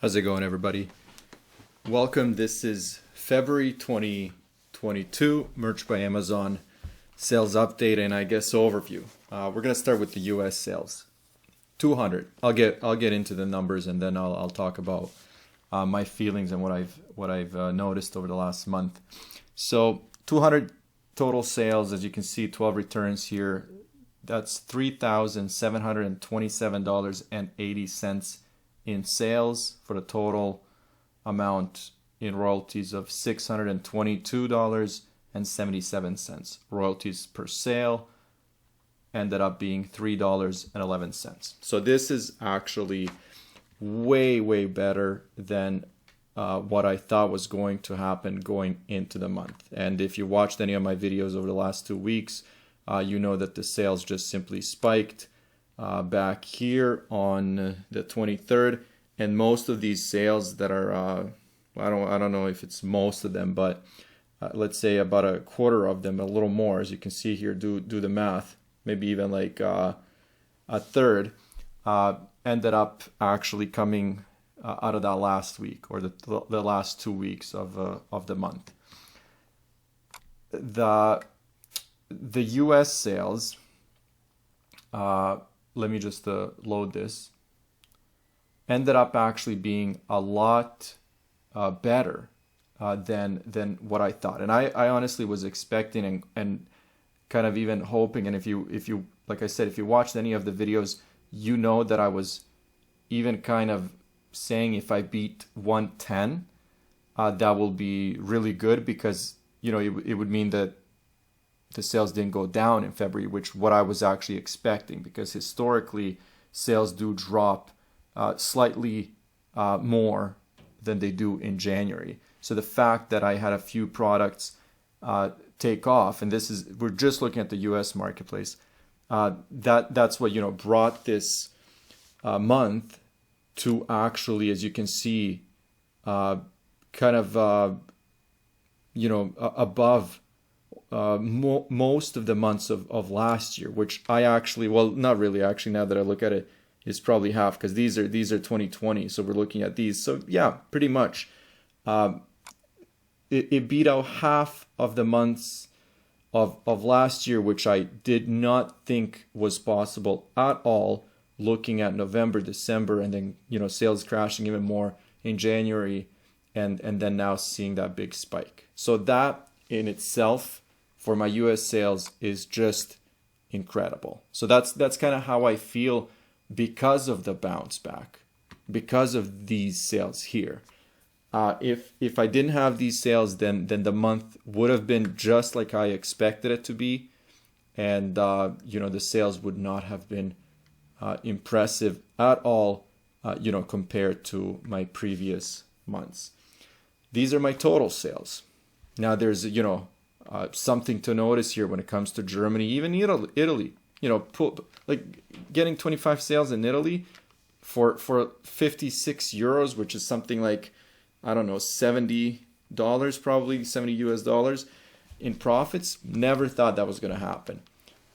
How's it going, everybody? Welcome. This is February 2022 Merch by Amazon sales update and I guess overview. We're gonna start with the U.S. sales. 200. I'll get into the numbers and then I'll talk about my feelings and what I've noticed over the last month. So 200 total sales, as you can see, 12 returns here. That's $3,727.80 in sales for the total amount in royalties of $622.77. Royalties per sale ended up being $3.11. So this is actually way better than what I thought was going to happen going into the month. And if you watched any of my videos over the last 2 weeks, you know that the sales just simply spiked back here on the 23rd, and most of these sales that are I don't know if it's most of them, but let's say about a quarter of them, a little more, as you can see here, do the math, maybe even like a third ended up actually coming out of that last week or the last 2 weeks of the month. The US sales, let me just load this, ended up actually being a lot better than what I thought. And I honestly was expecting and kind of even hoping, and if you like I said, if you watched any of the videos, you know that I was even kind of saying if I beat 110, that will be really good, because you know it would mean that the sales didn't go down in February, which what I was actually expecting, because historically sales do drop slightly more than they do in January. So the fact that I had a few products take off, and we're just looking at the US marketplace, that's what brought this month to actually, as you can see, kind of above most of the months of last year, which I actually, well, not really, actually, now that I look at it, is probably half, because these are 2020, so we're looking at these. So yeah, pretty much it beat out half of the months of last year, which I did not think was possible at all, looking at November, December, and then sales crashing even more in January, and then now seeing that big spike. So that in itself for my US sales is just incredible. So that's kind of how I feel because of the bounce back, because of these sales here. If I didn't have these sales, then the month would have been just like I expected it to be, and the sales would not have been impressive at all, compared to my previous months. These are my total sales. Now there's something to notice here when it comes to Germany, even Italy. Like getting 25 sales in Italy for 56 euros, which is something like, I don't know, $70, probably $70 US in profits. Never thought that was going to happen.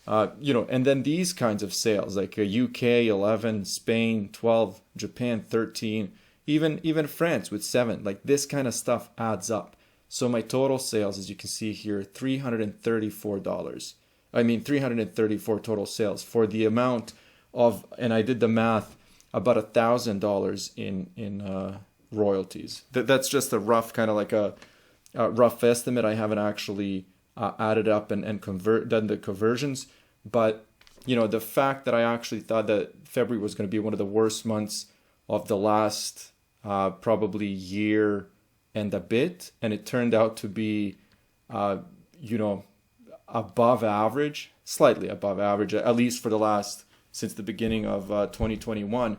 And then these kinds of sales, like UK 11, Spain 12, Japan 13, even France with 7. Like this kind of stuff adds up. So my total sales, as you can see here, $334. 334 total sales for the amount of, and I did the math, about $1,000 in royalties. That's just a rough kind of like a rough estimate. I haven't actually added up and done the conversions, but the fact that I actually thought that February was going to be one of the worst months of the last probably year and a bit, and it turned out to be above average, slightly above average, at least for the last, since the beginning of 2021,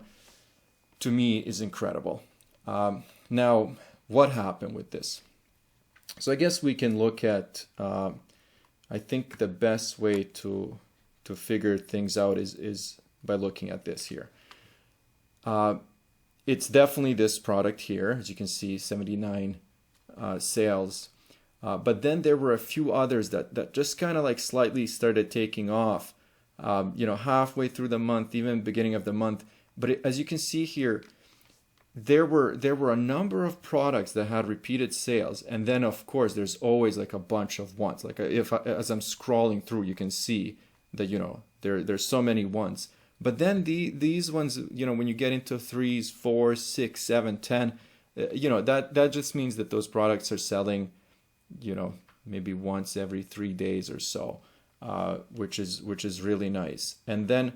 to me is incredible. Now, what happened with this? So I guess we can look at, I think the best way to figure things out is by looking at this here. It's definitely this product here, as you can see, 79 sales. But then there were a few others that just kind of like slightly started taking off, halfway through the month, even beginning of the month. But as you can see here, there were a number of products that had repeated sales, and then of course there's always like a bunch of ones. Like as I'm scrolling through, you can see that there's so many ones. But then these ones, when you get into threes, fours, six, seven, 10, that just means that those products are selling, maybe once every 3 days or so, which is really nice. And then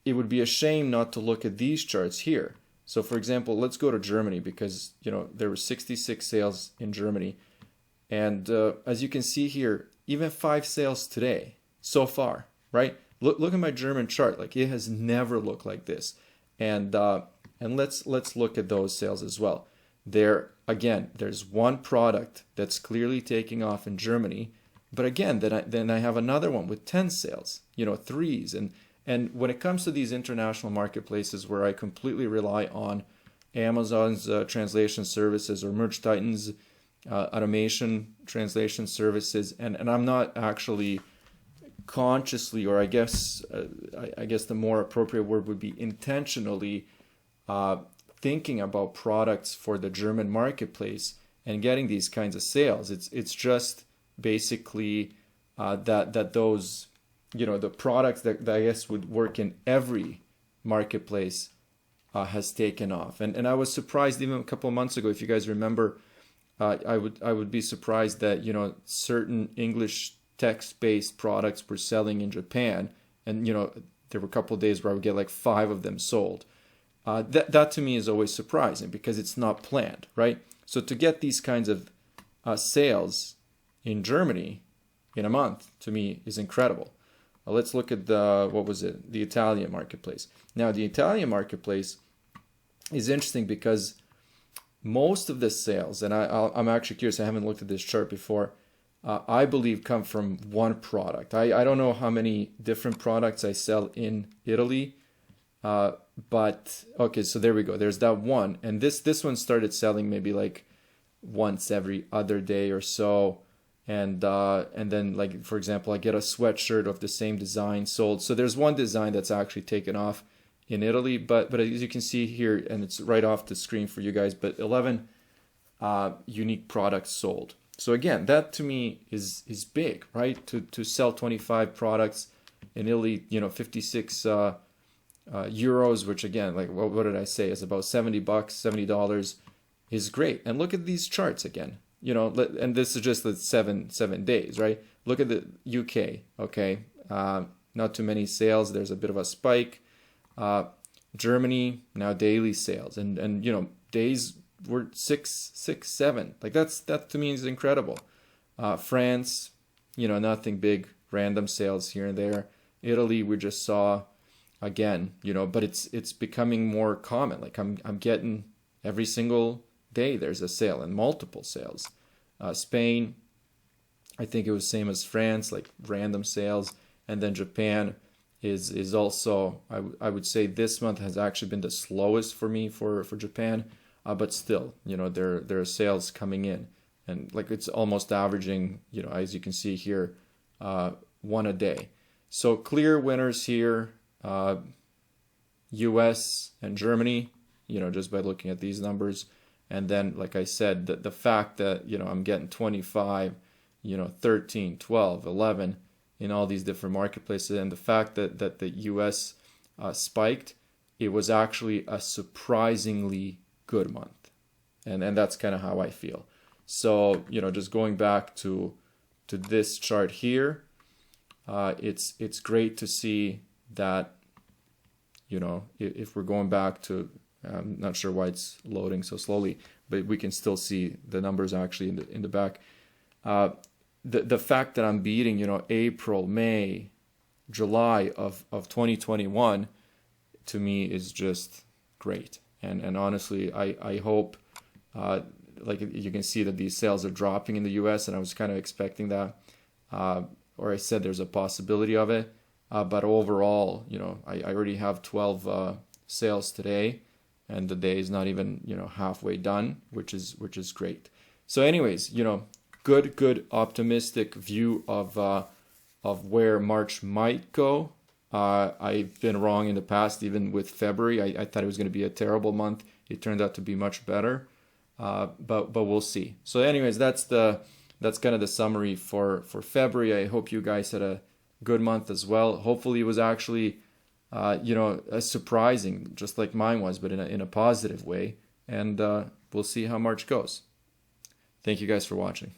it would be a shame not to look at these charts here. So for example, let's go to Germany, because there were 66 sales in Germany, and as you can see here, even 5 sales today so far, right? Look at my German chart. Like, it has never looked like this. And let's look at those sales as well. There's one product that's clearly taking off in Germany, but again, then I have another one with 10 sales, threes. And when it comes to these international marketplaces where I completely rely on Amazon's translation services, or Merch Titan's automation translation services, and I'm not actually consciously, or I guess the more appropriate word would be intentionally, thinking about products for the German marketplace and getting these kinds of sales. It's just basically that those, the products that I guess would work in every marketplace has taken off. And I was surprised even a couple of months ago, if you guys remember, I would be surprised that certain English text-based products were selling in Japan, and there were a couple of days where I would get like 5 of them sold. That to me is always surprising, because it's not planned, right? So to get these kinds of sales in Germany in a month, to me, is incredible. Let's look at the Italian marketplace. Now, the Italian marketplace is interesting because most of the sales, and I'm actually curious, I haven't looked at this chart before, I believe come from one product. I don't know how many different products I sell in Italy, but okay, so there we go. There's that one, and this one started selling maybe like once every other day or so, and then, like, for example, I get a sweatshirt of the same design sold. So there's one design that's actually taken off in Italy, but as you can see here, and it's right off the screen for you guys, but 11 unique products sold. So again, that to me is big, right? To sell 25 products in Italy, 56 euros, which again, like what did I say, is about $70, $70, is great. And look at these charts again, and this is just the seven days, right? Look at the UK, okay, not too many sales. There's a bit of a spike. Germany, now daily sales, and days were 6, 7. Like that to me is incredible. France, nothing big, random sales here and there. Italy, we just saw again, but it's becoming more common. Like I'm getting every single day there's a sale, and multiple sales. Spain, I think it was same as France, like random sales. And then Japan is also, I would say this month has actually been the slowest for me for Japan. But still, there are sales coming in, and like it's almost averaging, as you can see here, one a day. So clear winners here, U.S. and Germany, just by looking at these numbers. And then, like I said, the fact that, I'm getting 25, 13, 12, 11 in all these different marketplaces, and the fact that the U.S. spiked, it was actually a surprisingly good month, and that's kind of how I feel. So just going back to this chart here, it's great to see that if we're going back to, I'm not sure why it's loading so slowly, but we can still see the numbers actually in the back. The fact that I'm beating April, May, July of 2021, to me is just great. And honestly, I hope, like you can see that these sales are dropping in the U.S., and I was kind of expecting that, or I said there's a possibility of it. But overall, I already have 12 sales today, and the day is not even halfway done, which is great. So, anyways, good optimistic view of where March might go. I've been wrong in the past, even with February. I thought it was going to be a terrible month. It turned out to be much better. But we'll see. So anyways, that's kind of the summary for February. I hope you guys had a good month as well. Hopefully it was actually surprising, just like mine was, but in a positive way. And we'll see how March goes. Thank you guys for watching.